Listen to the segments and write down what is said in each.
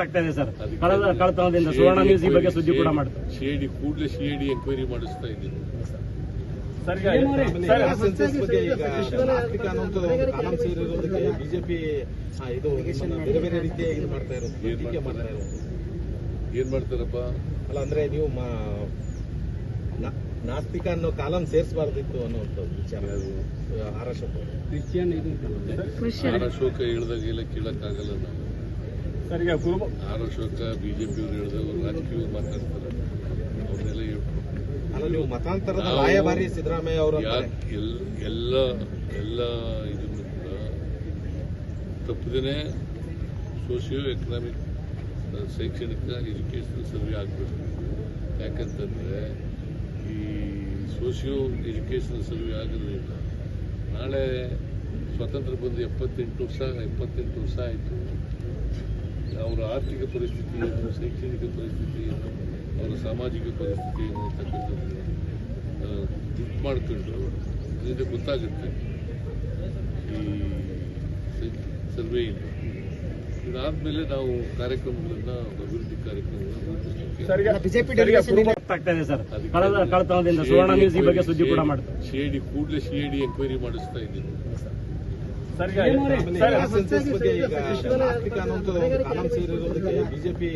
ಆಗ್ತಾ ಇದೆ ಸರ್. ಕಳತನದಿಂದ ಸುವರ್ಣ ನ್ಯೂಸ್ ಈ ಬಗ್ಗೆ ಸುದ್ದಿ ಕೂಡ ಮಾಡ್ತಾರೆ. ಸಿಐಡಿ ಕೂಡಲೇ ಸಿಐಡಿ ಎಂಕ್ವೈರಿ ಮಾಡಿಸ್ತಾ ಇದ್ದೀನಿ. ಬಿಜೆಪಿ ಇದು ಬೇರೆ ಬೇರೆ ರೀತಿಯಾಗಿ ಇದು ಮಾಡ್ತಾ ಇರೋದು, ಏನ್ ಮಾಡ್ತಾರಪ್ಪ? ಅಲ್ಲ ಅಂದ್ರೆ ನೀವು ನಾಸ್ತಿಕ ಅನ್ನೋ ಕಾಲಂ ಸೇರಿಸಬಾರ್ದಿತ್ತು ಅನ್ನೋಂಥದ್ದು ವಿಚಾರ. ಆರ್ ಅಶೋಕ್ ಹೇಳ್ದಾಗೆಲ್ಲ ಕೇಳಕ್ಕಾಗಲ್ಲ ನಾವು. ಆರ್ ಅಶೋಕ ಬಿಜೆಪಿ ಅವ್ರು ಹೇಳಿದಾಗ ರಾಜಕೀಯ ಮಾತಾಡ್ತಾರೆ, ಅವ್ರನ್ನೆಲ್ಲ ಹೇಳ್ತಾರೆ. ಅಲ್ಲ ನೀವು ಮತಾಂತರದ ರಾಯಭಾರಿ ಸಿದ್ದರಾಮಯ್ಯ ಅವರು ಎಲ್ಲ ಇದನ್ನು ಕೂಡ ತಪ್ಪದೇನೆ ಸೋಷಿಯೋ ಎಕನಾಮಿಕ್ ಶೈಕ್ಷಣಿಕ ಎಜುಕೇಷನಲ್ ಸರ್ವೆ ಆಗಬೇಕು. ಯಾಕಂತಂದ್ರೆ ಈ ಸೋಷಿಯೋ ಎಜುಕೇಷನಲ್ ಸರ್ವೆ ಆಗೋದ್ರಿಂದ ನಾಳೆ ಸ್ವಾತಂತ್ರ್ಯ ಬಂದು 78 ವರ್ಷ ಆಯಿತು. ಅವರ ಆರ್ಥಿಕ ಪರಿಸ್ಥಿತಿ ಏನು, ಶೈಕ್ಷಣಿಕ ಪರಿಸ್ಥಿತಿ ಏನು, ಅವರ ಸಾಮಾಜಿಕ ಪರಿಸ್ಥಿತಿ ಏನು ಅಂತಕ್ಕಂಥದ್ದು ದುಡ್ಡು ಮಾಡಿಕೊಂಡು ಇದರಿಂದ ಗೊತ್ತಾಗುತ್ತೆ ಈ ಸರ್ವೆಯಿಂದ. ಇದಾದ್ಮೇಲೆ ನಾವು ಕಾರ್ಯಕ್ರಮಗಳನ್ನ, ಅಭಿವೃದ್ಧಿ ಕಾರ್ಯಕ್ರಮಗಳನ್ನ ಆಗ್ತಾ ಇದೆ ಸರ್. ಕಳತನದಿಂದ ಸುವರ್ಣ ನ್ಯೂಸ್ ಈ ಬಗ್ಗೆ ಸುದ್ದಿ ಕೂಡ ಮಾಡ್ತಾರೆ. ಸಿಐಡಿ ಕೂಡಲೇ ಸಿಐಡಿ ಎಂಕ್ವೈರಿ ಮಾಡಿಸ್ತಾ ಇದ್ದೀನಿ. ಬಿಜೆಪಿ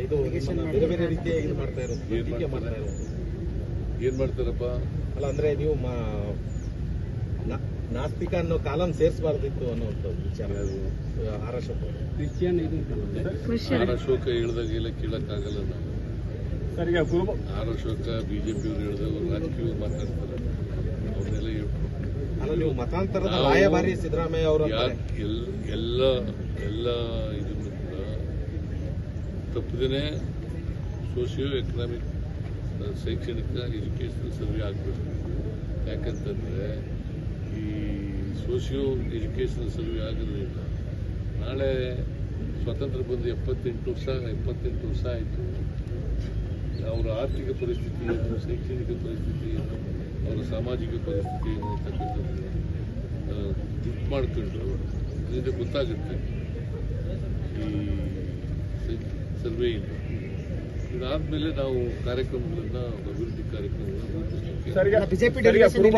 ಇದು ಬೇರೆ ಬೇರೆ ರೀತಿಯಾಗಿ ಇದು ಮಾಡ್ತಾ ಇರೋದು, ಏನ್ ಮಾಡ್ತಾರಪ್ಪ? ಅಲ್ಲ ಅಂದ್ರೆ ನೀವು ನಾಸ್ತಿಕ ಅನ್ನೋ ಕಾಲಂ ಸೇರಿಸಬಾರ್ದಿತ್ತು ಅನ್ನೋಂಥದ್ದು ವಿಚಾರ. ಆರ್ ಅಶೋಕ್ ಹೇಳ್ದಾಗೆಲ್ಲ ಕೇಳಕ್ಕಾಗಲ್ಲ ನಾವು. ಆರ್ ಅಶೋಕ ಬಿಜೆಪಿ ಅವ್ರು ಹೇಳಿದಾಗ ರಾಜಕೀಯ ಮಾತಾಡ್ತಾರೆ, ಅವ್ರನ್ನೆಲ್ಲ ಹೇಳ್ತಾರೆ. ಅಲ್ಲ ನೀವು ಮತಾಂತರದ ರಾಯಭಾರಿ ಸಿದ್ದರಾಮಯ್ಯ ಅವರು ಎಲ್ಲ ಇದನ್ನು ಕೂಡ ತಪ್ಪದೇನೆ ಸೋಷಿಯೋ ಎಕನಾಮಿಕ್ ಶೈಕ್ಷಣಿಕ ಎಜುಕೇಷನಲ್ ಸರ್ವೆ ಆಗಬೇಕು. ಯಾಕಂತಂದ್ರೆ ಈ ಸೋಷಿಯೋ ಎಜುಕೇಷನಲ್ ಸರ್ವೆ ಆಗೋದ್ರಿಂದ ನಾಳೆ ಸ್ವಾತಂತ್ರ್ಯ ಬಂದು 78 ವರ್ಷ ಆಯಿತು. ಅವರ ಆರ್ಥಿಕ ಪರಿಸ್ಥಿತಿ ಏನು, ಶೈಕ್ಷಣಿಕ ಪರಿಸ್ಥಿತಿ ಏನು, ಅವರ ಸಾಮಾಜಿಕ ಪರಿಸ್ಥಿತಿ ಏನು ಅಂತಕ್ಕಂಥದ್ದು ದುಡ್ಡು ಮಾಡಿಕೊಂಡು ಇದರಿಂದ ಗೊತ್ತಾಗುತ್ತೆ ಈ ಸರ್ವೆಯಿಂದ. ಇದಾದ್ಮೇಲೆ ನಾವು ಕಾರ್ಯಕ್ರಮಗಳನ್ನ, ಅಭಿವೃದ್ಧಿ ಕಾರ್ಯಕ್ರಮಗಳನ್ನ